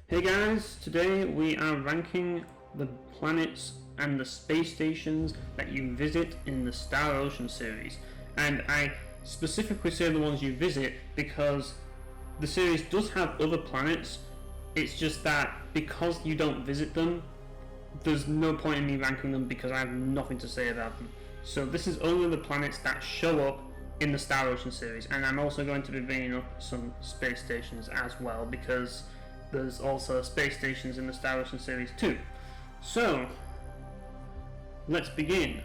Hey guys, today we are ranking the planets and the space stations that you visit in the Star Ocean series. And I specifically say the ones you visit because the series does have other planets. It's just that because you don't visit them, there's no point in me ranking them because I have nothing to say about them. So this is only the planets that show up in the Star Ocean series, and I'm also going to be bringing up some space stations as well because there's also space stations in the Star Ocean series too. So let's begin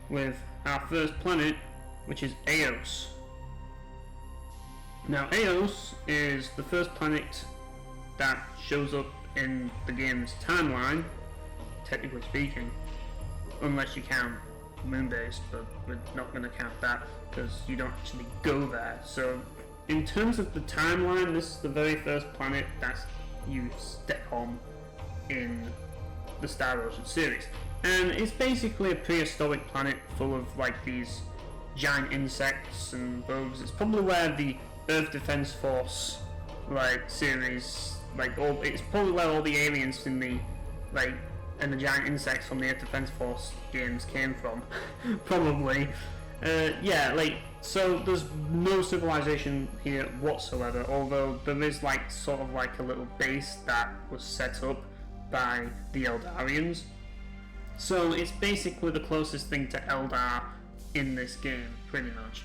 with our first planet, which is Aeos. Now Aeos is the first planet that shows up in the game's timeline, technically speaking, unless you count Moonbase, but we're not going to count that because you don't actually go there. So in terms of the timeline, this is the very first planet that you step on in the Star Ocean series, and it's basically a prehistoric planet full of like these giant insects and bugs. It's probably where the Earth Defense Force series, it's probably where all the aliens in the and the giant insects from the Earth Defense Force games came from. Probably. So there's no civilization here whatsoever, although there is sort of a little base that was set up by the Eldarians. So it's basically the closest thing to Eldar in this game, pretty much,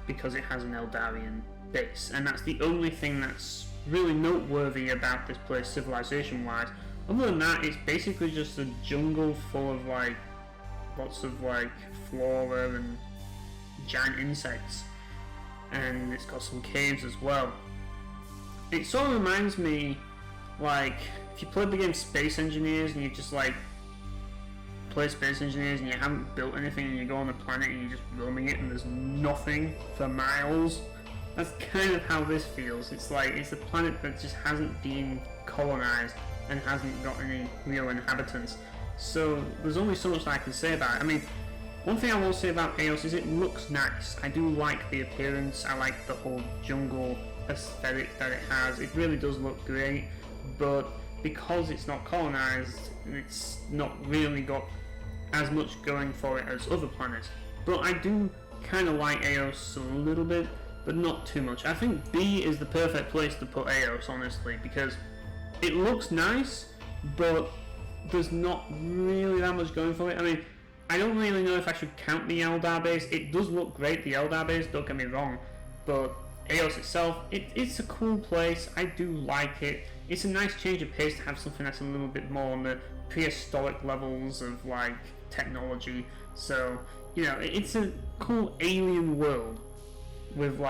because it has an Eldarian base, and that's the only thing that's really noteworthy about this place civilization wise. Other than that, it's basically just a jungle full of lots of flora and giant insects, and it's got some caves as well. It sort of reminds me, if you played the game Space Engineers and you just play Space Engineers and you haven't built anything and you go on a planet and you're just roaming it and there's nothing for miles. That's kind of how this feels. It's a planet that just hasn't been colonized and hasn't got any real inhabitants. So there's only so much that I can say about it. I mean, one thing I will say about Aeos is it looks nice. I do like the appearance. I like the whole jungle aesthetic that it has. It really does look great, but because it's not colonized, it's not really got as much going for it as other planets. But I do kind of like Aeos a little bit, but not too much. I think B is the perfect place to put Aeos, honestly, because it looks nice, but there's not really that much going for it. I mean, I don't really know if I should count the Eldar base. It does look great, the Eldar base, don't get me wrong, but Aeos itself, it's a cool place. I do like it. It's a nice change of pace to have something that's a little bit more on the prehistoric levels of technology. So, it's a cool alien world with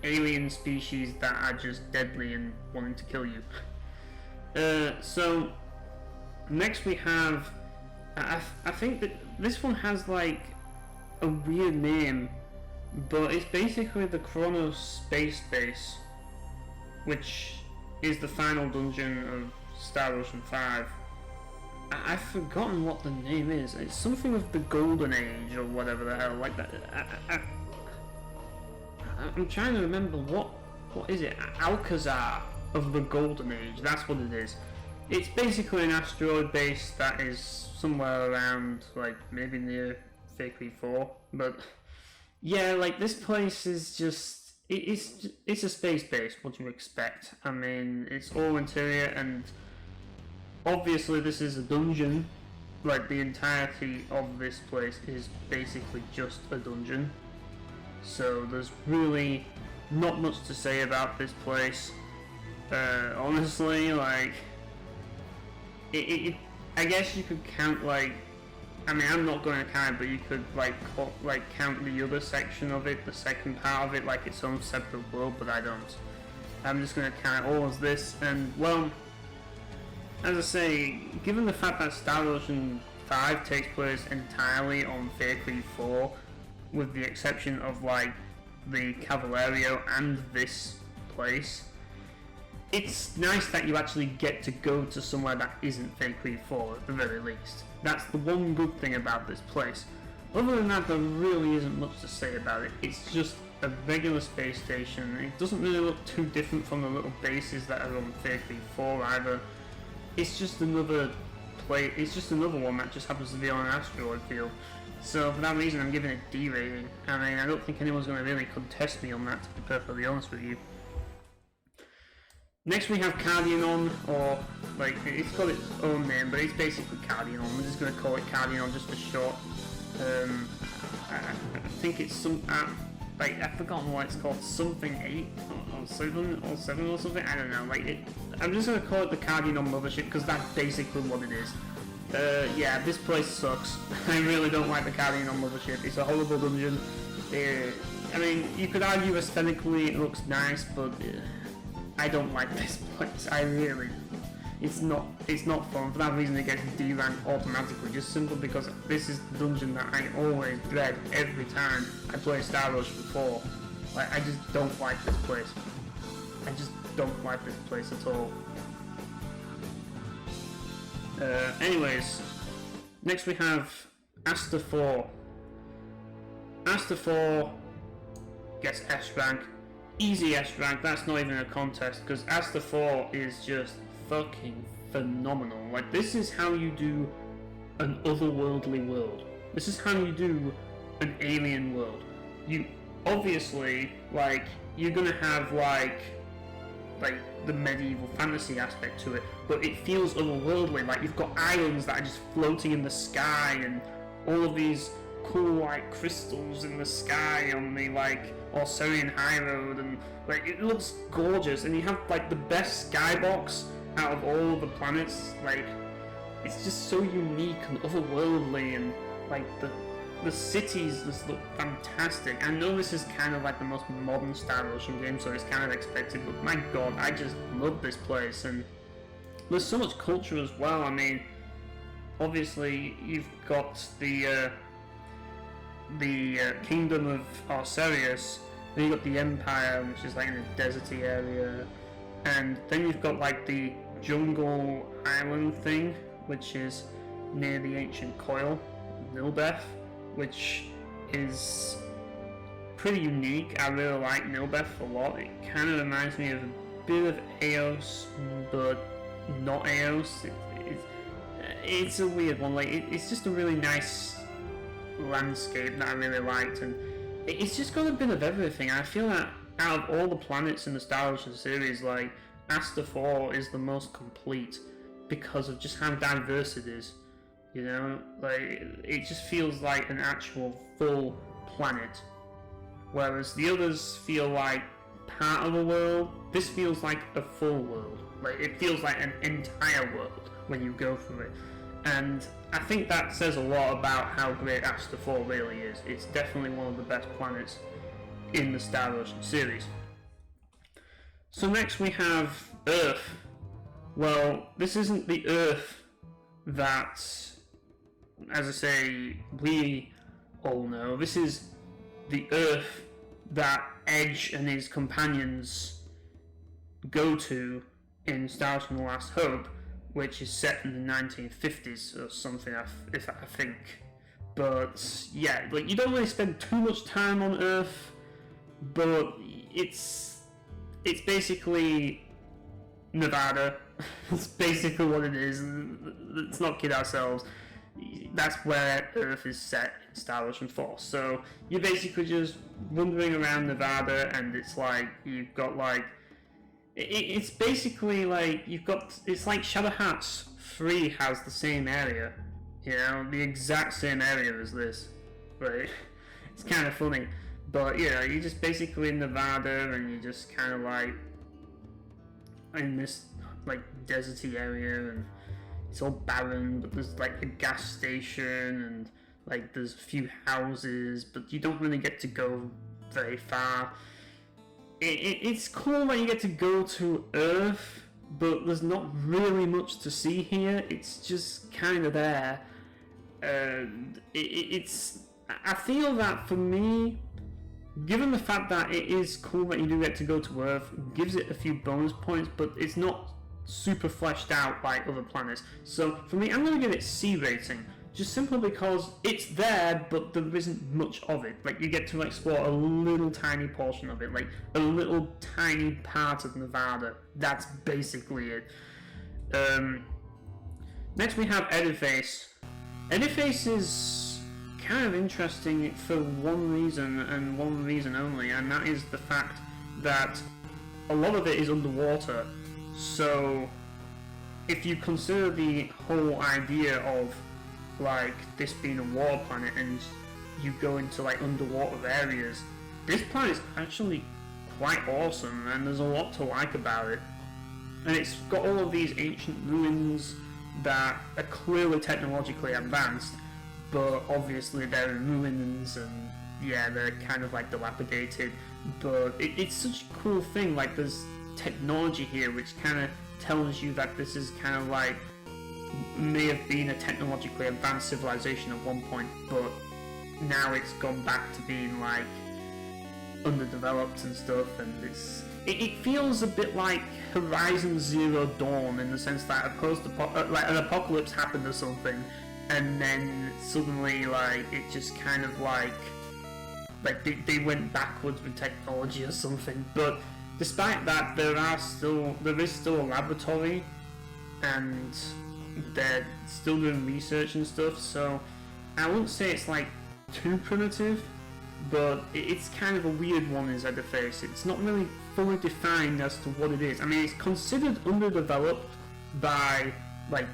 alien species that are just deadly and wanting to kill you. So next we have, I think that this one has a weird name, but it's basically the Kronos Space Base, which is the final dungeon of Star Ocean V. I've forgotten what the name is. It's something with the Golden Age or whatever the hell like that. I'm trying to remember what is it? Alcazar of the Golden Age. That's what it is. It's basically an asteroid base that is somewhere around maybe near Faykreed IV. But yeah, this place is just it's a space base. What do you expect? I mean, it's all interior, and obviously this is a dungeon. The entirety of this place is basically just a dungeon. So there's really not much to say about this place. Honestly, I guess you could count I mean, I'm not going to count it, but you could count the other section of it, the second part of it, its own separate world, but I don't. I'm just going to count it all as this, and well, as I say, given the fact that Star Ocean V takes place entirely on Faykreed IV, with the exception of the Cavalerio and this place, it's nice that you actually get to go to somewhere that isn't Faykreed IV at the very least. That's the one good thing about this place. Other than that, there really isn't much to say about it. It's just a regular space station. It doesn't really look too different from the little bases that are on Faykreed IV either. It's just another it's just another one that just happens to be on an asteroid field. So for that reason I'm giving it D rating. I mean, I don't think anyone's going to really contest me on that, to be perfectly honest with you. Next we have Cardianon, or like, it's got its own name, but it's basically Cardianon. I'm just going to call it Cardianon just for short. I think it's some, like, I've forgotten what it's called, something 8 or 7 or something, I don't know, like, I'm just going to call it the Cardianon Mothership because that's basically what it is. Yeah, this place sucks. I really don't like the Cardianon Mothership. It's a horrible dungeon. I mean, you could argue aesthetically it looks nice, but I don't like this place. I really, it's not fun. For that reason it gets D rank automatically, just simply because this is the dungeon that I always dread every time I play Star Rush before. Like, I just don't like this place. I just don't like this place at all. Anyways, next we have Aster IV. Aster IV gets S rank. Easy S rank, that's not even a contest, because Aster IV is just fucking phenomenal. Like, this is how you do an otherworldly world. This is how you do an alien world. You obviously, like, you're gonna have like the medieval fantasy aspect to it, but it feels otherworldly. Like, you've got islands that are just floating in the sky, and all of these cool like crystals in the sky on the like Orsarian High Road, and like, it looks gorgeous, and you have like the best skybox out of all the planets. Like, it's just so unique and otherworldly, and like the cities just look fantastic. I know this is kind of like the most modern Star Ocean game, so it's kind of expected, but my god, I just love this place. And there's so much culture as well. I mean, obviously you've got the kingdom of Arcturus, then you've got the Empire, which is like in a deserty area, and then you've got like the jungle island thing, which is near the ancient coil, Nede, which is pretty unique. I really like Nede a lot. It kind of reminds me of a bit of Aeos, but not Aeos. It's a weird one. Like, it's just a really nice landscape that I really liked, and it's just got a bit of everything. I feel that out of all the planets in the Star Ocean series, like, Aster IV is the most complete because of just how diverse it is. You know, like, it just feels like an actual full planet, whereas the others feel like part of a world. This feels like a full world. Like, it feels like an entire world when you go through it, and I think that says a lot about how great Aster IV really is. It's definitely one of the best planets in the Star Ocean series. So next we have Earth. Well, this isn't the Earth that, as I say, we all know. This is the Earth that Edge and his companions go to in Star Ocean: The Last Hope, which is set in the 1950s or something, I think. But yeah, like, you don't really spend too much time on Earth, but it's basically Nevada. It's basically what it is. Let's not kid ourselves. That's where Earth is set in Star Ocean 4. So you're basically just wandering around Nevada, and it's like you've got like, it's basically like it's like Shadow Hearts 3 has the same area, you know, the exact same area as this, right? It's kind of funny, but yeah, you're just basically in Nevada, and you're just kind of like in this like deserty area, and it's all barren, but there's like a gas station, and like there's a few houses, but you don't really get to go very far. It's cool that you get to go to Earth, but there's not really much to see here. It's just kind of there. And I feel that for me, given the fact that it is cool that you do get to go to Earth, gives it a few bonus points, but it's not super fleshed out like other planets. So for me, I'm going to give it C rating, just simply because it's there, but there isn't much of it. Like, you get to explore a little tiny portion of it, like a little tiny part of Nevada. That's basically it. Next we have Ediface. Ediface is kind of interesting for one reason, and one reason only, and that is the fact that a lot of it is underwater. So if you consider the whole idea of like this being a water planet and you go into like underwater areas, this planet is actually quite awesome, and there's a lot to like about it. And it's got all of these ancient ruins that are clearly technologically advanced, but obviously they're in ruins, and yeah, they're kind of like dilapidated, but it's such a cool thing. Like, there's technology here which kind of tells you that this is kind of like may have been a technologically advanced civilization at one point, but now it's gone back to being like underdeveloped and stuff, and it feels a bit like Horizon Zero Dawn, in the sense that like an apocalypse happened or something, and then suddenly like it just kind of like they went backwards with technology or something. But despite that, there is still a laboratory, and they're still doing research and stuff, so I wouldn't say it's like too primitive, but it's kind of a weird one, is Ediface. It's not really fully defined as to what it is. I mean, it's considered underdeveloped by like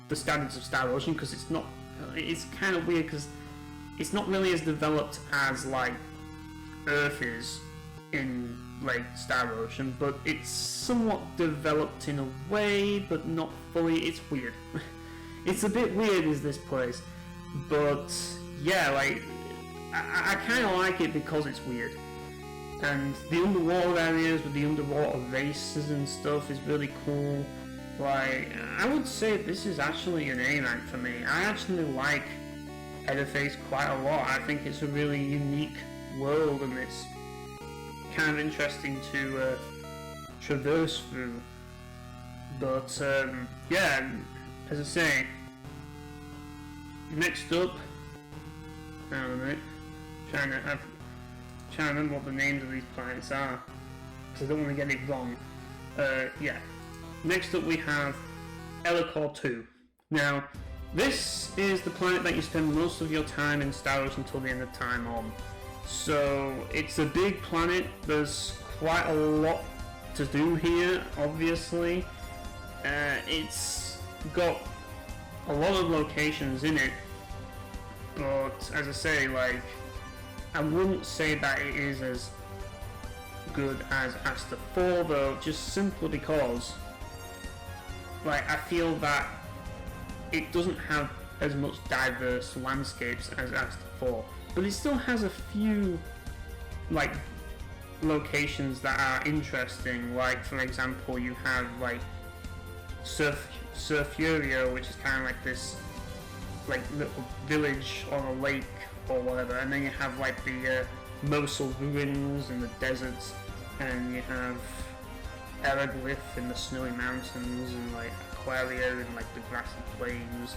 the standards of Star Ocean, because it's kind of weird because it's not really as developed as like Earth is in like Star Ocean, but it's somewhat developed in a way, but not fully. It's weird. It's a bit weird, is this place, but yeah, like I kind of like it because it's weird, and the underwater areas with the underwater races and stuff is really cool. Like, I would say this is actually an A rank for me. I actually like Ediface quite a lot. I think it's a really unique world, and it's kind of interesting to traverse through. But yeah, as I say, next up, hang on a minute, trying to remember what the names of these planets are, because I don't want to get it wrong. Yeah, next up we have Elicoor II. Now, this is the planet that you spend most of your time in Star Ocean until the end of time on. So it's a big planet. There's quite a lot to do here, obviously. It's got a lot of locations in it, but as I say, like, I wouldn't say that it is as good as Aster IV, though, just simply because like I feel that it doesn't have as much diverse landscapes as Aster IV, but it still has a few like locations that are interesting. Like, for example, you have like Surfurio, which is kind of like this like little village on a lake or whatever, and then you have like the Mosul ruins in the deserts, and you have Eraglyph in the snowy mountains, and like Aquaria in like the grassy plains.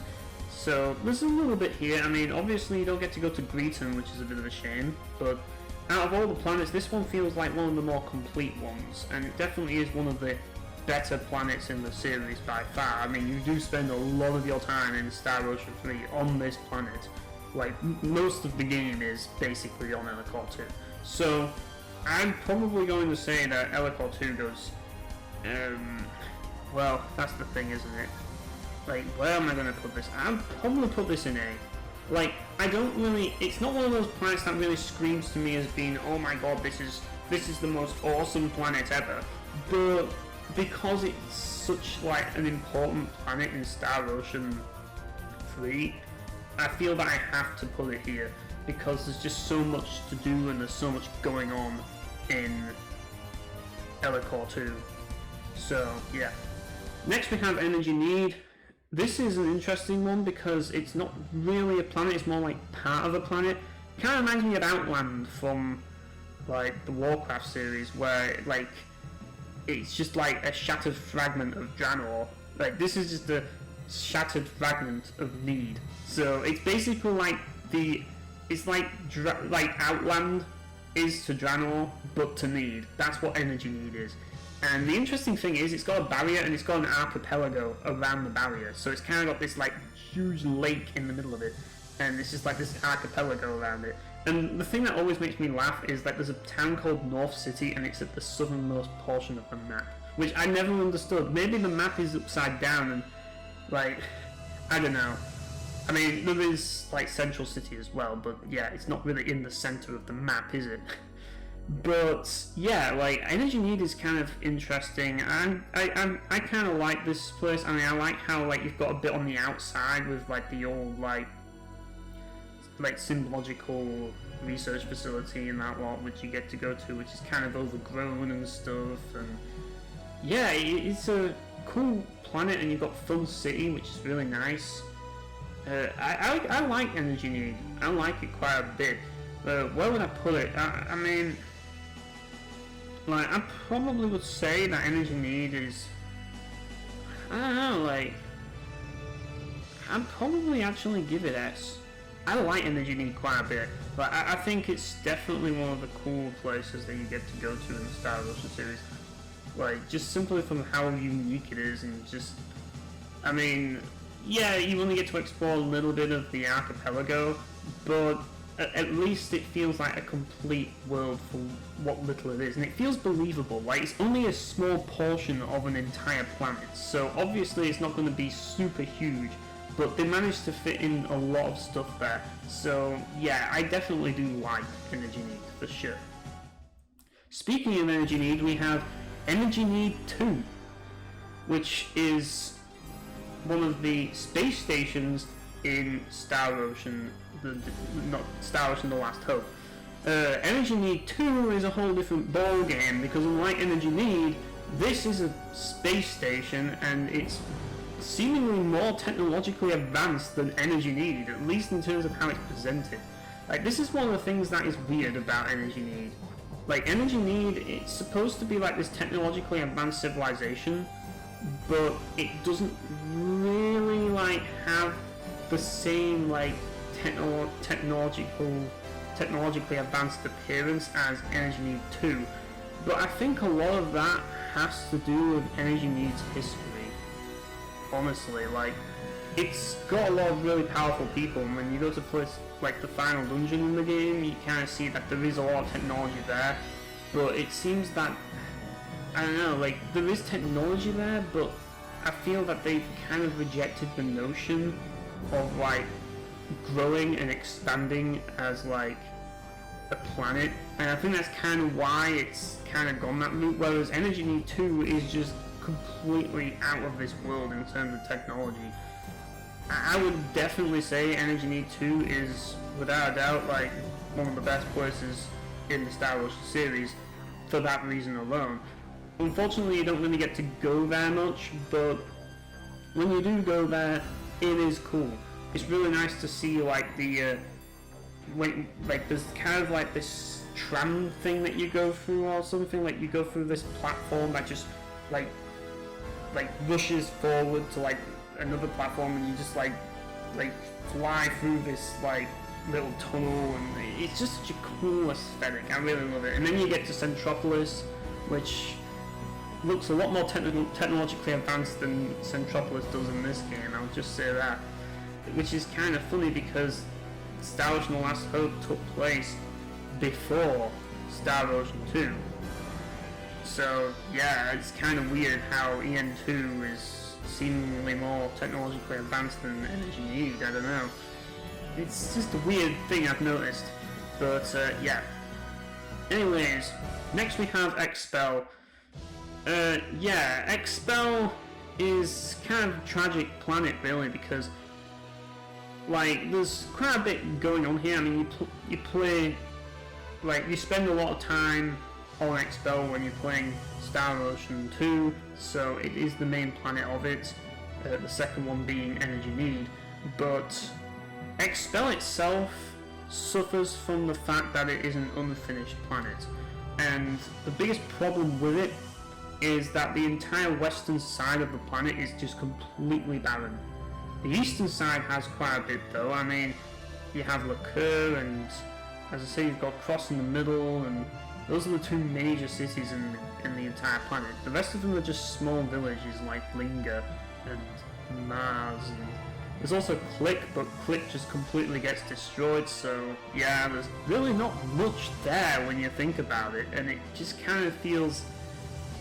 So there's a little bit here. I mean, obviously you don't get to go to Greeton, which is a bit of a shame, but out of all the planets, this one feels like one of the more complete ones, and it definitely is one of the better planets in the series by far. I mean, you do spend a lot of your time in Star Ocean 3 on this planet. Like, most of the game is basically on Elicoor II. So I'm probably going to say that Elicoor II goes, well, that's the thing, isn't it? Like, where am I going to put this? I'll probably put this in A. Like, I don't really, it's not one of those planets that really screams to me as being, oh my god, this is the most awesome planet ever. But because it's such like an important planet in Star Ocean 3, I feel that I have to put it here, because there's just so much to do and there's so much going on in Elicoor II. So yeah. Next we have Energy Nede. This is an interesting one because it's not really a planet, it's more like part of a planet. Kind of reminds me of Outland from like the Warcraft series, where like it's just like a shattered fragment of Draenor. Like, this is just shattered fragment of Nede. So it's basically like it's like Outland is to Draenor, but to Nede. That's what Energy Nede is. And the interesting thing is, it's got a barrier and it's got an archipelago around the barrier. So it's kind of got this like huge lake in the middle of it, and it's just like this archipelago around it. And the thing that always makes me laugh is that there's a town called North City, and it's at the southernmost portion of the map, which I never understood. Maybe the map is upside down, and like, I don't know. I mean, there is like Central City as well, but yeah, it's not really in the center of the map, is it? But yeah, like Energy Nede is kind of interesting. I kind of like this place. I mean, I like how like you've got a bit on the outside with like the old like symbological research facility and that lot, which you get to go to, which is kind of overgrown and stuff. And yeah, it's a cool planet, and you've got Full City, which is really nice. I like Energy Nede. I like it quite a bit. Where would I put it? I mean, like, I probably would say that Energy Nede is, I don't know, like, I'd probably actually give it S. I like Energy Nede quite a bit, but I think it's definitely one of the cool places that you get to go to in the Star Ocean series. Like, just simply from how unique it is, and just, I mean, yeah, you only get to explore a little bit of the archipelago, but at least it feels like a complete world for what little it is, and it feels believable. Like, it's only a small portion of an entire planet, so obviously it's not going to be super huge, but they managed to fit in a lot of stuff there. So yeah, I definitely do like Energy Nede for sure. Speaking of Energy Nede, we have Energy Nede II, which is one of the space stations in Star Ocean, not Star Ocean: The Last Hope. Energy Nede II is a whole different ball game, because unlike Energy Nede, this is a space station, and it's seemingly more technologically advanced than Energy Nede, at least in terms of how it's presented. Like, this is one of the things that is weird about Energy Nede. Like, Energy Nede, it's supposed to be like this technologically advanced civilization, but it doesn't really like have the same like technologically advanced appearance as Energy Nede 2. But I think a lot of that has to do with Energy Nede's history. Honestly, like, it's got a lot of really powerful people, and when you go to place like the final dungeon in the game, you kind of see that there is a lot of technology there, but it seems that, I don't know, like, there is technology there, but I feel that they've kind of rejected the notion of like growing and expanding as like a planet, and I think that's kind of why it's kind of gone that route, whereas Energy Nede 2 is just completely out of this world in terms of technology. I would definitely say Energy Nede 2 is, without a doubt, like one of the best places in the Star Ocean series for that reason alone. Unfortunately, you don't really get to go there much, but when you do go there, it is cool. It's really nice to see like the like there's kind of like this tram thing that you go through or something, like you go through this platform that just like rushes forward to like another platform, and you just like fly through this like little tunnel, and it's just such a cool aesthetic. I really love it. And then you get to Centropolis, which looks a lot more technologically advanced than Centropolis does in this game, I'll just say that. Which is kind of funny, because Star Ocean: The Last Hope took place before Star Ocean 2. So yeah, it's kind of weird how EN2 is seemingly more technologically advanced than Energy Nede. I don't know. It's just a weird thing I've noticed. But yeah. Anyways, next we have Expel. Yeah, Expel is kind of a tragic planet really, because like there's quite a bit going on here. I mean, you play, like, you spend a lot of time on Expel when you're playing Star Ocean 2, so it is the main planet of it, the second one being Energy Nede. But Expel itself suffers from the fact that it is an unfinished planet, and the biggest problem with it is that the entire western side of the planet is just completely barren. The eastern side has quite a bit though. I mean, you have Elicoor, and as I say, you've got Cross in the middle, and those are the two major cities in the entire planet. The rest of them are just small villages like Linga and Mars, and there's also Click, but Click just completely gets destroyed, so yeah, there's really not much there when you think about it, and it just kind of feels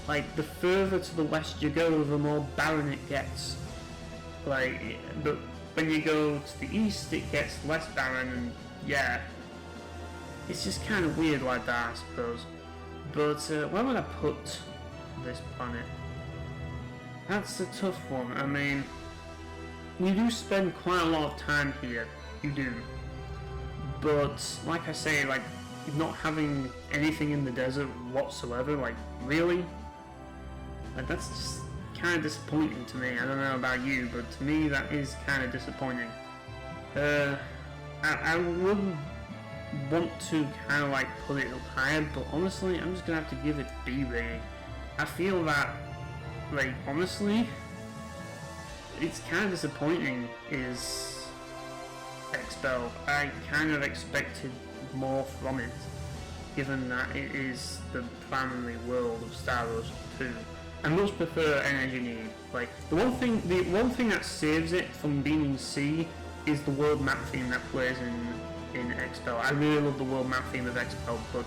like the further to the west you go, the more barren it gets. Like, but when you go to the east, it gets less barren, and yeah, it's just kind of weird like that, I suppose. But where would I put this planet? That's a tough one. I mean, you do spend quite a lot of time here, you do. But like I say, like, not having anything in the desert whatsoever, like, really? Like, that's just kind of disappointing to me. I don't know about you, but to me that is kind of disappointing. I would want to kind of like put it up higher, but honestly I'm just gonna have to give it B rating. I feel that, like, honestly, it's kind of disappointing is Expel. I kind of expected more from it, given that it is the primary world of Star Ocean 2. I much prefer Energy Nede. Like, the one thing that saves it from being in C is the world map theme that plays in Expel. I really love the world map theme of Expel, but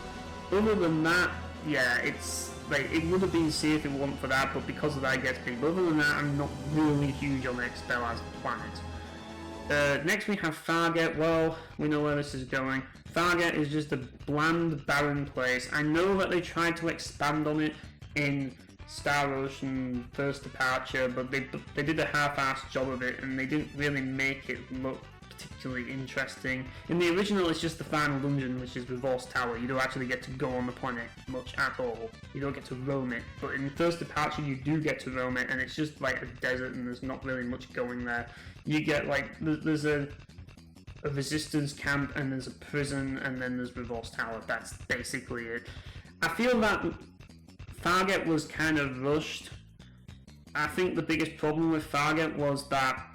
other than that, yeah, it's like, it would have been C if it wasn't for that, but because of that it gets B. But other than that, I'm not really huge on Expel as a planet. Next we have Fargett. Well, we know where this is going. Fargett is just a bland, barren place. I know that they tried to expand on it in Star Ocean First Departure, but they did a half-assed job of it, and they didn't really make it look particularly interesting. In the original, it's just the final dungeon, which is Reverse Tower. You don't actually get to go on the planet much at all. You don't get to roam it. But in First Departure, you do get to roam it, and it's just like a desert, and there's not really much going there. You get, like, there's a resistance camp, and there's a prison, and then there's Reverse Tower. That's basically it. I feel that Fargett was kind of rushed. I think the biggest problem with Fargett was that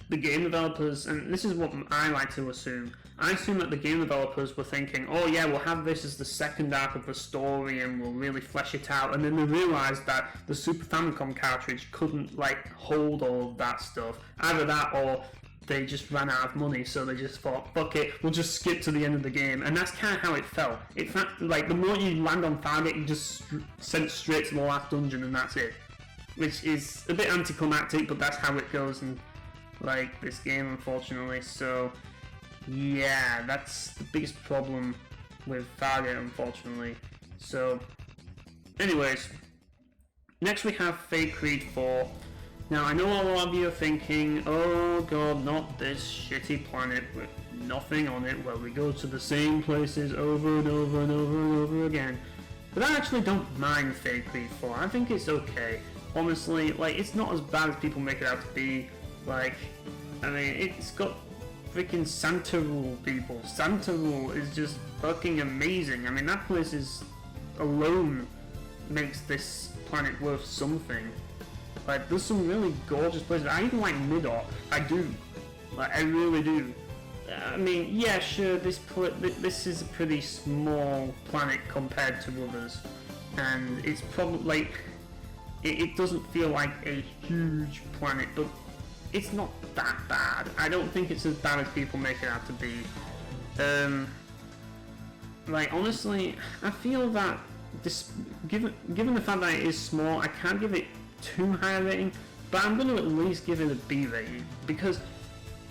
the game developers, and this is what I like to assume, I assume that the game developers were thinking, oh yeah, we'll have this as the second arc of the story and we'll really flesh it out, and then they realised that the Super Famicom cartridge couldn't, like, hold all of that stuff. Either that or they just ran out of money, so they just thought, fuck it, we'll just skip to the end of the game. And that's kind of how it felt. In fact, like, the moment you land on Fargett, you just sent straight to the last dungeon and that's it. Which is a bit anticlimactic, but that's how it goes in, like, this game, unfortunately. So yeah, that's the biggest problem with Fargett, unfortunately. So anyways, next we have Faykreed IV. Now, I know a lot of you are thinking, oh god, not this shitty planet with nothing on it where we go to the same places over and over and over and over again. But I actually don't mind Faykreed IV. I think it's okay. Honestly, like, it's not as bad as people make it out to be. Like, I mean, it's got freaking Santa Rule, people. Santa Rule is just fucking amazing. I mean, that place is alone makes this planet worth something. Like, there's some really gorgeous places. I even like Mid-Op. I do. Like, I really do. I mean, yeah, sure, this is a pretty small planet compared to others. And it's probably, like, it doesn't feel like a huge planet, but it's not that bad. I don't think it's as bad as people make it out to be. Like, honestly, I feel that this, given the fact that it is small, I can't give it too high a rating, but I'm going to at least give it a B rating, because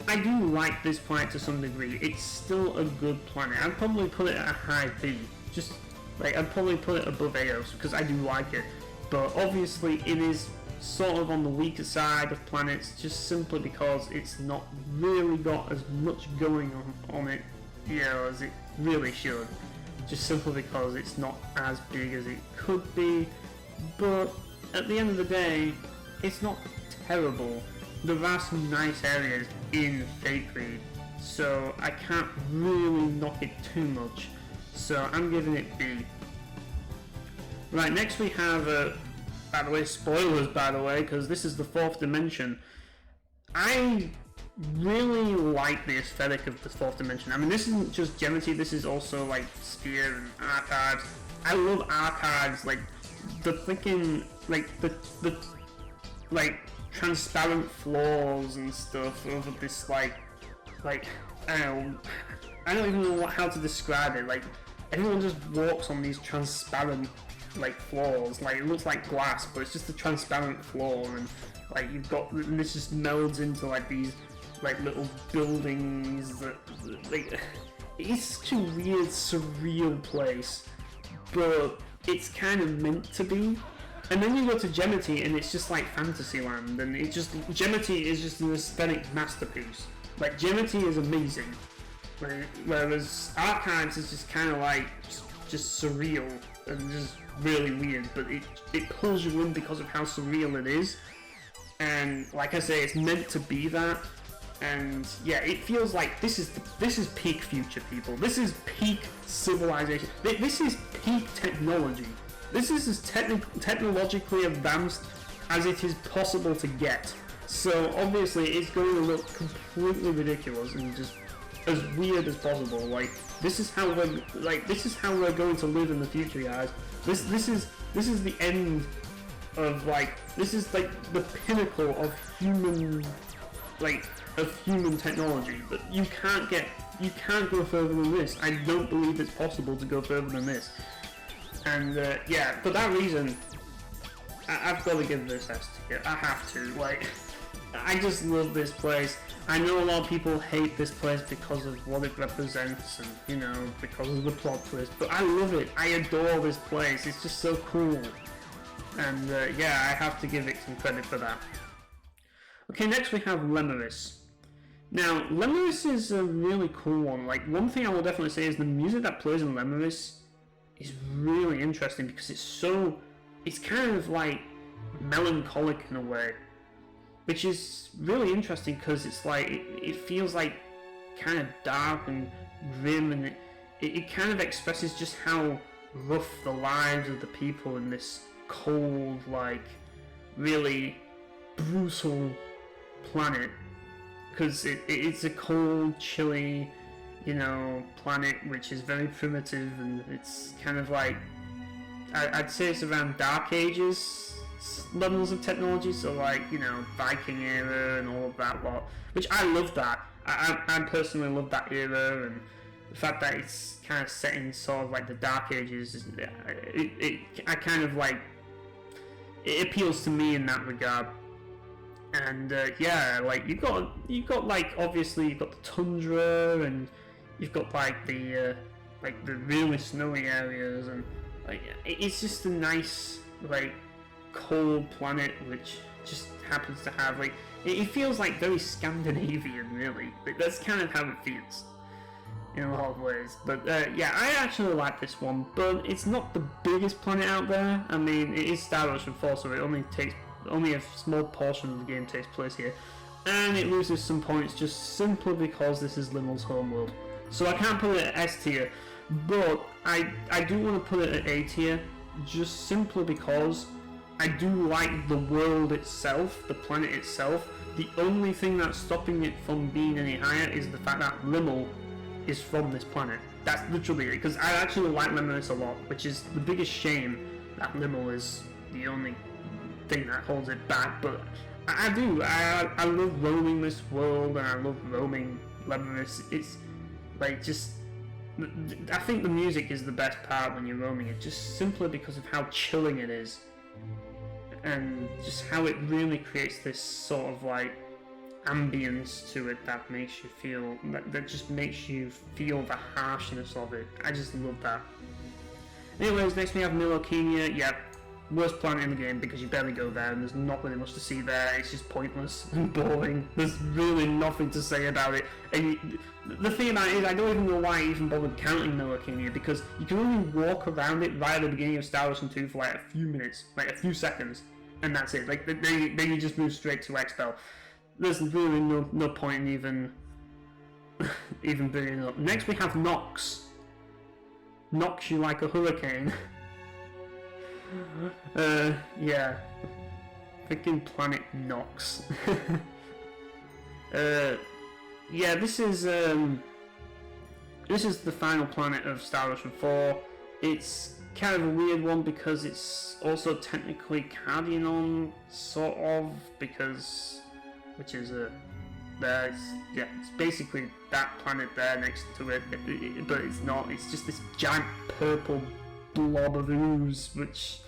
I do like this planet to some degree. It's still a good planet. I'd probably put it at a high B, just like, I'd probably put it above Aeos, because I do like it, but obviously it is sort of on the weaker side of planets, just simply because it's not really got as much going on it, you know, as it really should, just simply because it's not as big as it could be. But at the end of the day, it's not terrible. There are some nice areas in Faykreed, so I can't really knock it too much, so I'm giving it B. Right, next we have, by the way, spoilers, by the way, because this is the fourth dimension. I really like the aesthetic of the fourth dimension. I mean, this isn't just geometry, this is also like sphere and archives. I love archives, like the freaking, like the like transparent floors and stuff over this like I don't even know how to describe it. Like everyone just walks on these transparent like floors, like it looks like glass, but it's just a transparent floor, and like you've got, and this just melds into like these like little buildings that, like, it's such a weird, surreal place, but it's kind of meant to be. And then you go to Geometry and it's just like Fantasyland, and it just, Geometry is just an aesthetic masterpiece. Like Geometry is amazing, whereas Archives is just kind of like just surreal and just really weird, but it pulls you in because of how surreal it is. And like I say, it's meant to be that. And yeah, it feels like this is peak future, people. This is peak civilization. This is peak technology. This is as technologically advanced as it is possible to get. So obviously, it's going to look completely ridiculous and just as weird as possible. Like this is how we're going to live in the future, guys. This is the end of this is like the pinnacle of human technology, but you can't go further than this. I don't believe it's possible to go further than this. And yeah, for that reason, I've got to give this S tier. I have to. Like, I just love this place. I know a lot of people hate this place because of what it represents, and you know, because of the plot twist. But I love it. I adore this place. It's just so cool. And yeah, I have to give it some credit for that. Okay, next we have Lemuris. Now, Lemuris is a really cool one. Like, one thing I will definitely say is the music that plays in Lemuris is really interesting because it's kind of like melancholic in a way, which is really interesting because it's like, it feels like kind of dark and grim, and it kind of expresses just how rough the lives of the people in this cold, like, really brutal planet, because it's a cold, chilly, you know, planet which is very primitive, and it's kind of like, I'd say it's around Dark Ages levels of technology, so like, you know, Viking era and all of that lot, which I love that. I personally love that era, and the fact that it's kind of set in sort of like the Dark Ages, I kind of like, it appeals to me in that regard. And yeah, like you've got like, obviously you've got the tundra, and you've got like the really snowy areas, and like it's just a nice, like, cold planet which just happens to have, like, it feels like very Scandinavian, really. Like, that's kind of how it feels in a lot of ways. But yeah, I actually like this one, but it's not the biggest planet out there. I mean, it is Star Ocean 4, so it only a small portion of the game takes place here, and it loses some points just simply because this is Limmel's homeworld. So I can't put it at S tier, but I do want to put it at A tier, just simply because I do like the world itself, the planet itself. The only thing that's stopping it from being any higher is the fact that Limmel is from this planet. That's literally it, because I actually like Lemuris a lot, which is the biggest shame that Limmel is the only thing that holds it back. But I love roaming this world, and I love roaming Lemuris. It's like, just, I think the music is the best part when you're roaming it, just simply because of how chilling it is, and just how it really creates this sort of like ambience to it that makes you feel, that just makes you feel the harshness of it. I just love that. Anyways, next we have Milokeenia. Yeah, worst planet in the game because you barely go there, and there's not really much to see there. It's just pointless and boring. There's really nothing to say about it. And the thing about it is, I don't even know why I even bothered counting Milokeenia, because you can only walk around it right at the beginning of Star Ocean 2 for like a few minutes, like a few seconds, and that's it. Like then you just move straight to Expel. There's really no point in even bringing it up. Next we have Nox. Knocks you like a hurricane. Yeah. Freaking planet Nox. Yeah, this is the final planet of Star Ocean 4. It's kind of a weird one because it's also technically Cardianon, sort of, which is there. It's basically that planet there next to it, but it's not. It's just this giant purple blob of ooze, which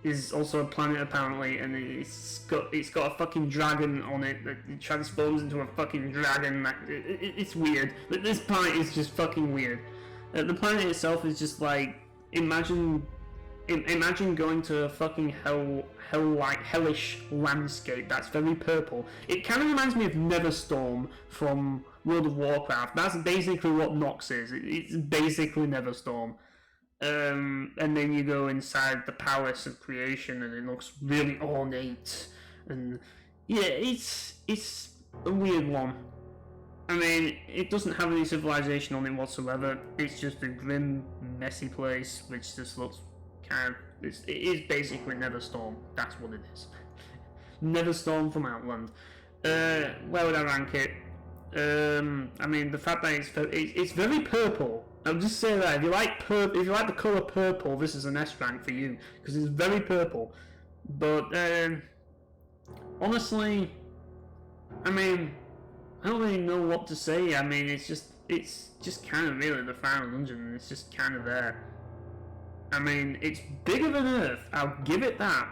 is also a planet apparently, and it's got a fucking dragon on it that it transforms into a fucking dragon. It's weird. But this planet is just fucking weird. The planet itself is just like, imagine going to a fucking hellish landscape that's very purple. It kind of reminds me of Neverstorm from World of Warcraft. That's basically what Nox is. It's basically Neverstorm. And then you go inside the Palace of Creation, and it looks really ornate. And yeah, it's a weird one. I mean, it doesn't have any civilization on it whatsoever. It's just a grim, messy place, which just looks kind of... It is basically Neverstorm. That's what it is. Neverstorm from Outland. Where would I rank it? I mean, the fact that it's very purple. I'll just say that if you like the color purple, this is an S rank for you because it's very purple. But honestly, I mean, I don't really know what to say. I mean, it's just kind of really the final dungeon, and it's just kind of there. I mean, it's bigger than Earth. I'll give it that,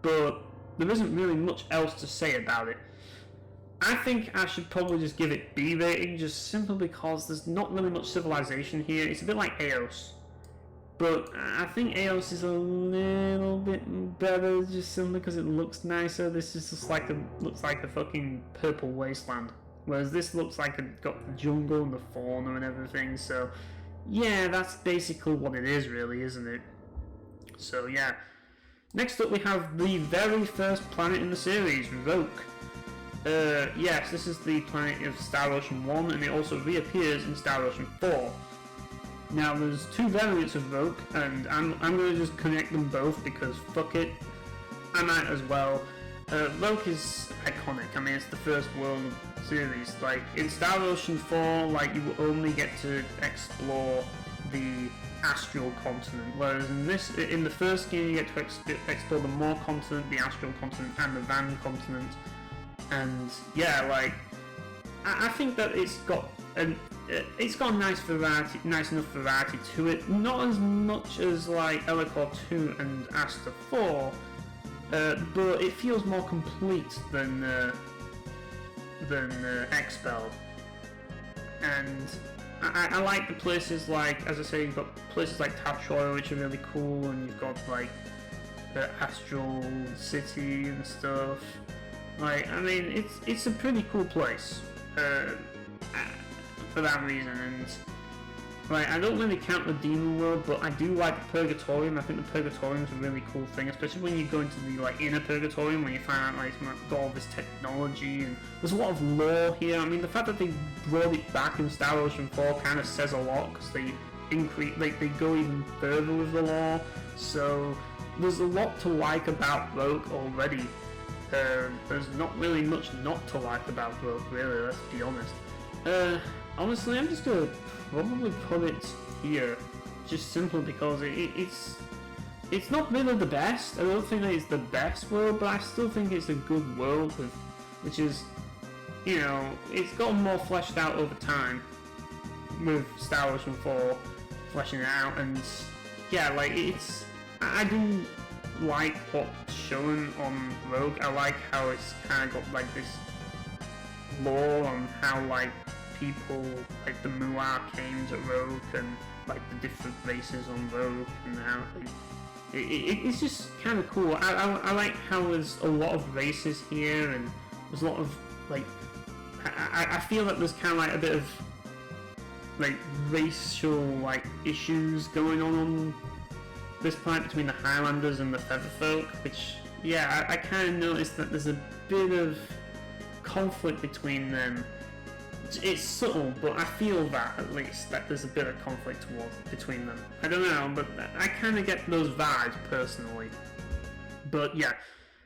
but there isn't really much else to say about it. I think I should probably just give it B rating, just simply because there's not really much civilization here. It's a bit like Aeos, but I think Aeos is a little bit better just simply because it looks nicer. This is just looks like a fucking purple wasteland, whereas this looks like it's got the jungle and the fauna and everything. So yeah, that's basically what it is, really, isn't it? So yeah. Next up we have the very first planet in the series, Roak. Yes, this is the planet of Star Ocean 1, and it also reappears in Star Ocean 4. Now, there's two variants of Roak, and I'm going to just connect them both because fuck it, I might as well. Roak is iconic. I mean, it's the first world series. Like, in Star Ocean 4, like, you only get to explore the astral continent, whereas in the first game you get to explore the Maw continent, the astral continent, and the Van continent. And yeah, like, I think that it's got a nice variety, nice enough variety to it. Not as much as like Elicoor II and Aster IV, but it feels more complete than Expel. And I like the places like, as I say, you've got places like Tatroya, which are really cool, and you've got like the Astral City and stuff. Like, I mean, it's a pretty cool place for that reason, and like, I don't really count the Demon World, but I do like the Purgatorium. I think the Purgatorium is a really cool thing, especially when you go into the like inner Purgatorium, when you find out like it's got all this technology, and there's a lot of lore here. I mean, the fact that they brought it back in Star Ocean 4 kind of says a lot, because they go even further with the lore. So there's a lot to like about Roak already. There's not really much not to like about Roak, really, let's be honest. Honestly, I'm just gonna probably put it here, just simply because it's not really the best. I don't think that it's the best world, but I still think it's a good world, which is, you know, it's gotten more fleshed out over time with Star Ocean 4 fleshing it out, and yeah, like, I do like what's shown on Roak. I like how it's kind of got like this lore on how like people like the Muar came to Roak, and like the different races on Roak, and how it's just kind of cool. I like how there's a lot of races here, and there's a lot of like I feel that there's kind of like a bit of like racial like issues going on this planet between the Highlanders and the Featherfolk, which, yeah, I kind of noticed that there's a bit of conflict between them. It's subtle, but I feel that, at least, that there's a bit of conflict between them. I don't know, but I kind of get those vibes, personally. But, yeah.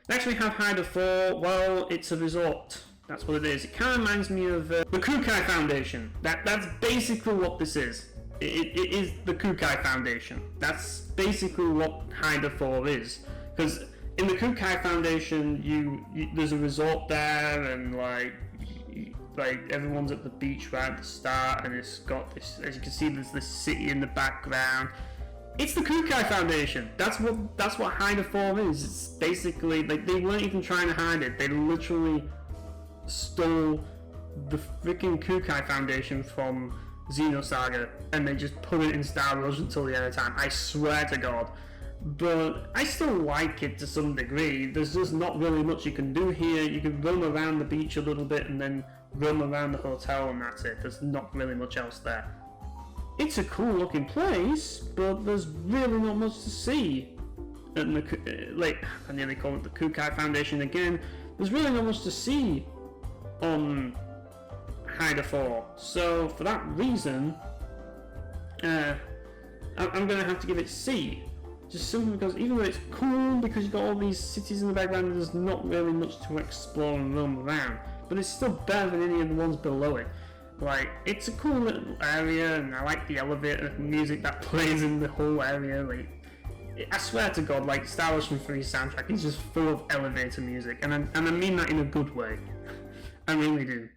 Next we have Hyda IV. Well, it's a resort. That's what it is. It kind of reminds me of the Kukai Foundation. That's basically what this is. It is the Kukai Foundation. That's basically what Hyda IV is. Because in the Kukai Foundation, there's a resort there, and like everyone's at the beach right at the start, and it's got this. As you can see, there's this city in the background. It's the Kukai Foundation. That's what Hyda IV is. It's basically like they weren't even trying to hide it. They literally stole the freaking Kukai Foundation from Xenosaga, and they just put it in Star Wars until the end of time. I swear to God. But I still like it to some degree. There's just not really much you can do here. You can roam around the beach a little bit and then roam around the hotel, and that's it. There's not really much else there. It's a cool looking place, but there's really not much to see. And I nearly call it the Kukai Foundation again. There's really not much to see on Hyda IV. So for that reason, I'm gonna have to give it C. Just simply because even though it's cool because you've got all these cities in the background, there's not really much to explore and roam around. But it's still better than any of the ones below it. Like, it's a cool little area, and I like the elevator music that plays in the whole area. Like, I swear to God, like, Star Wars 3 soundtrack is just full of elevator music, and I mean that in a good way. I really do.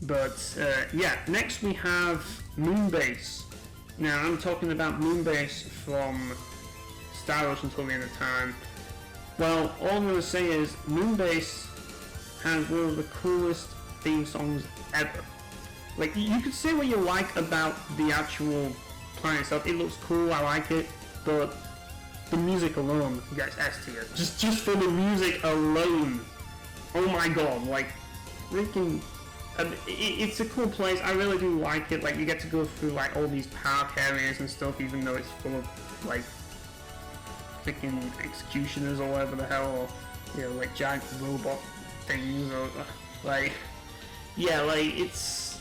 But yeah, next we have Moonbase. Now I'm talking about Moonbase from Star Wars Until the End of Time. Well, all I'm going to say is Moonbase has one of the coolest theme songs ever. Like, you could say what you like about the actual planet itself. It looks cool, I like it, but the music alone gets S tier. Just for the music alone. Oh my God, like, freaking... it's a cool place. I really do like it. Like, you get to go through like all these park areas and stuff, even though it's full of like freaking executioners or whatever the hell, or you know, like giant robot things, or like, yeah, like it's.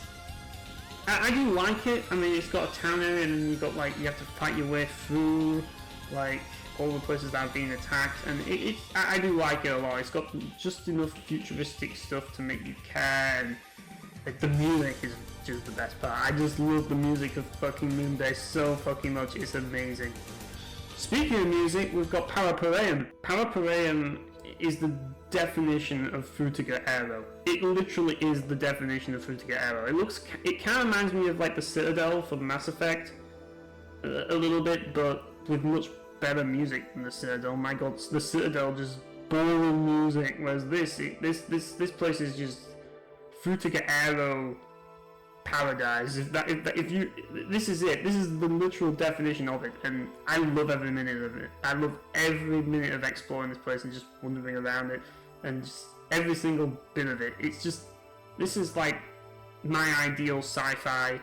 I do like it. I mean, it's got a town area, and then you got like you have to fight your way through like all the places that have been attacked, and I do like it a lot. It's got just enough futuristic stuff to make you care, and like, the music is just the best part. I just love the music of fucking Moonbase so fucking much. It's amazing. Speaking of music, we've got Parrapoeiam. Parrapoeiam is the definition of Frutiger Aero. It literally is the definition of Frutiger Aero. It kind of reminds me of like the Citadel for Mass Effect a little bit, but with much better music than the Citadel. My God, the Citadel just boring music, whereas this place is just Frutiger Aero paradise. This is it. This is the literal definition of it, and I love every minute of it. I love every minute of exploring this place and just wandering around it, and just every single bit of it. It's just, this is like my ideal sci-fi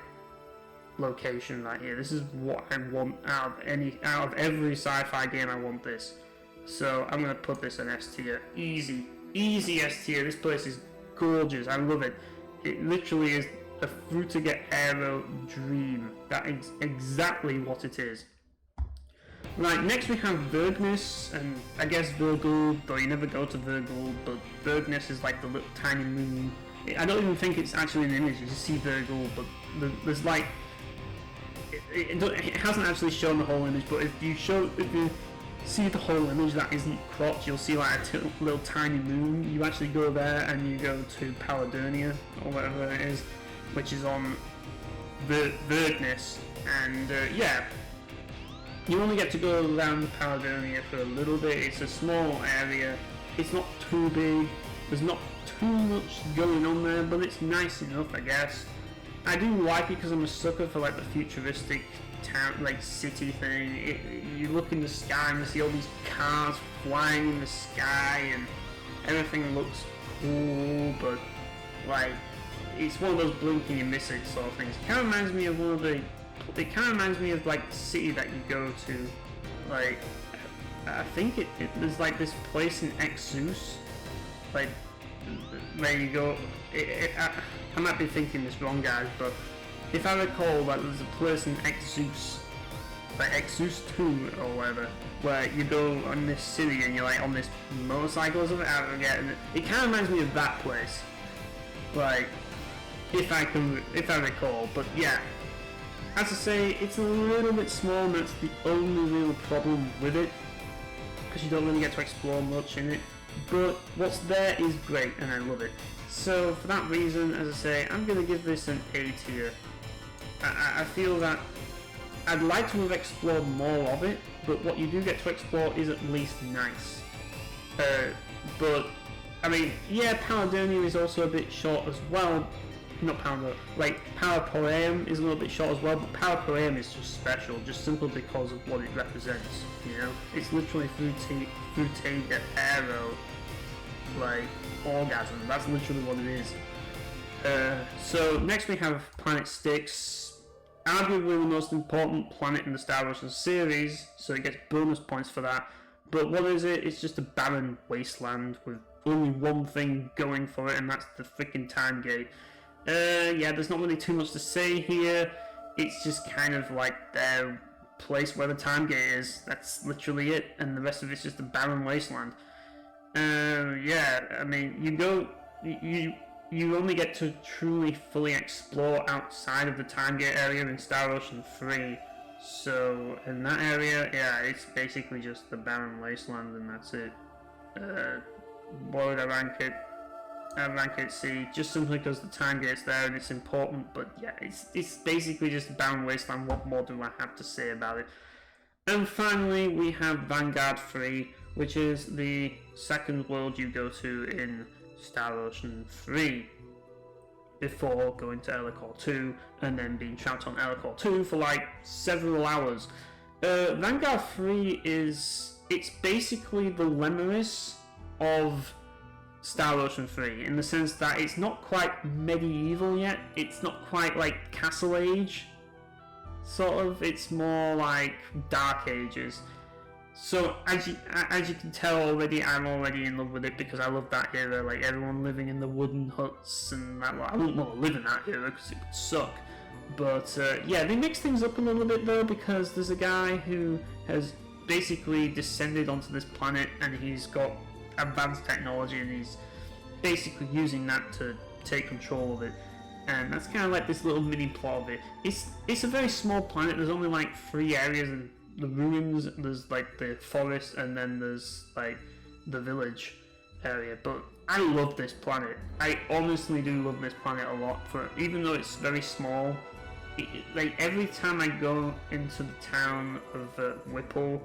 location right here. This is what I want out of every sci-fi game. I want this. So I'm gonna put this in S tier. Easy S tier. This place is gorgeous. I love it. It literally is a Frutiger Aero dream. That is exactly what it is. Right, next we have Vergnis, and I guess Virgul, though you never go to Virgul, but Vergnis is like the little tiny moon. I don't even think it's actually an image. You just see Virgul, but there's like it hasn't actually shown the whole image, but if you see the whole image that isn't cropped, you'll see like a little tiny moon. You actually go there and you go to Palladonia, or whatever it is, which is on Vergnis, and yeah, you only get to go around Palladonia for a little bit. It's a small area, it's not too big, there's not too much going on there, but it's nice enough, I guess. I do like it because I'm a sucker for like the futuristic town, like city thing. You look in the sky and you see all these cars flying in the sky, and everything looks cool, but like it's one of those blinking and missing sort of things. It kind of reminds me of like the city that you go to. Like, I think there's like this place in Exus, like where you go. I might be thinking this wrong, guys, but if I recall, that there's a place in Exus like Aeos II or whatever, where you go on this city and you're like on this motorcycle or something. I forget. And it kind of reminds me of that place, like if I recall. But yeah, as I say, it's a little bit small, and that's the only real problem with it, because you don't really get to explore much in it. But what's there is great, and I love it. So for that reason, as I say, I'm going to give this an A tier. I feel that I'd like to have explored more of it, but what you do get to explore is at least nice. But, I mean, yeah, Cardianon is also a bit short as well. Not Parrapoeiam, like Parrapoeiam is a little bit short as well, but Parrapoeiam is just special, just simply because of what it represents, you know? It's literally Frutega Aero, like, orgasm, that's literally what it is. So, next we have planet Styx, arguably the most important planet in the Star Ocean series, so it gets bonus points for that. But what is it? It's just a barren wasteland with only one thing going for it, and that's the freaking time gate. Yeah, there's not really too much to say here. It's just kind of like their place where the time gate is. That's literally it, and the rest of it's just a barren wasteland. Yeah, I mean, you only get to truly fully explore outside of the time gate area in Star Ocean 3. So in that area, yeah, it's basically just the barren wasteland, and that's it. What would I rank it? I rank it C, just simply because the time gate's there and it's important, but yeah, it's basically just a barren wasteland. What more do I have to say about it? And finally, we have Vanguard III, which is the second world you go to in Star Ocean 3, before going to Elicoor II, and then being trapped on Elicoor II for like several hours. Vanguard III it's basically the Lemuris of Star Ocean 3, in the sense that it's not quite medieval yet, it's not quite like Castle Age, sort of, it's more like Dark Ages. So as you can tell already, I'm already in love with it, because I love that era, like everyone living in the wooden huts and that. Well, I wouldn't want to live in that era because it would suck. But yeah, they mix things up a little bit though, because there's a guy who has basically descended onto this planet, and he's got advanced technology, and he's basically using that to take control of it. And that's kind of like this little mini plot of it. It's a very small planet. There's only like 3 areas, and the ruins, there's like the forest, and then there's like the village area. But I love this planet. I honestly do love this planet a lot. For even though it's very small, like every time I go into the town of Whipple,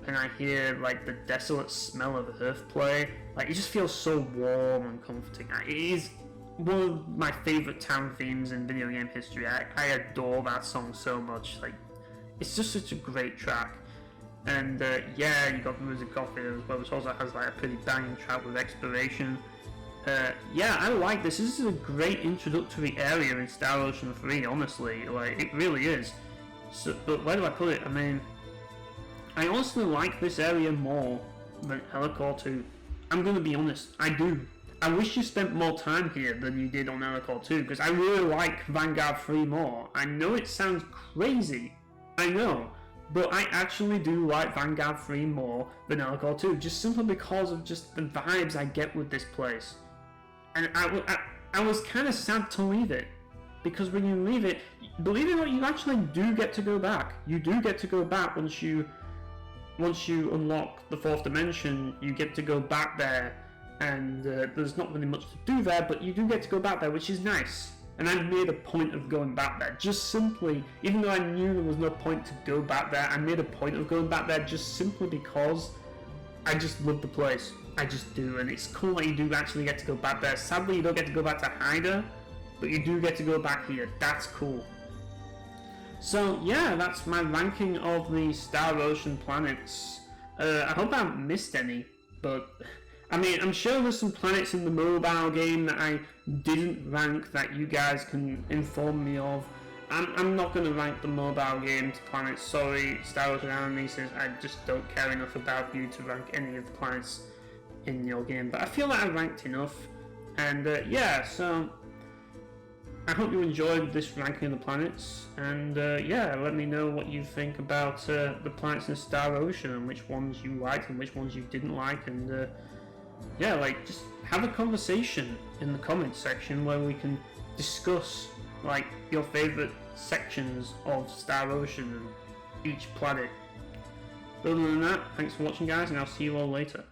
and I hear like the desolate smell of earth play, like it just feels so warm and comforting. It is one of my favourite town themes in video game history. I adore that song so much. Like, it's just such a great track. And yeah, you got the music off it as well, which also has like a pretty banging track with Exploration. Yeah, I like this. This is a great introductory area in Star Ocean 3, honestly. Like, it really is. So, but where do I put it? I mean, I honestly like this area more than Elicoor II. I'm going to be honest, I do. I wish you spent more time here than you did on Elicoor II, because I really like Vanguard 3 more. I know it sounds crazy, I know, but I actually do like Vanguard 3 more than Elicoor II, just simply because of just the vibes I get with this place. And I was kind of sad to leave it, because when you leave it, believe it or not, you actually do get to go back. You do get to go back once you unlock the 4th dimension. You get to go back there, and there's not really much to do there, but you do get to go back there, which is nice. And I made a point of going back there, just simply, even though I knew there was no point to go back there, I made a point of going back there just simply because I just love the place. I just do, and it's cool that you do actually get to go back there. Sadly, you don't get to go back to Hyda, but you do get to go back here. That's cool. So yeah, that's my ranking of the Star Ocean planets. I hope I haven't missed any, but I mean, I'm sure there's some planets in the mobile game that I didn't rank that you guys can inform me of. I'm not going to rank the mobile game's planets, sorry, Star Ocean Anamnesis. I just don't care enough about you to rank any of the planets in your game, but I feel like I ranked enough. And yeah, so I hope you enjoyed this ranking of the planets, and yeah, let me know what you think about the planets in the Star Ocean, and which ones you liked and which ones you didn't like, and yeah, like, just have a conversation in the comments section where we can discuss, like, your favourite sections of Star Ocean and each planet. Other than that, thanks for watching, guys, and I'll see you all later.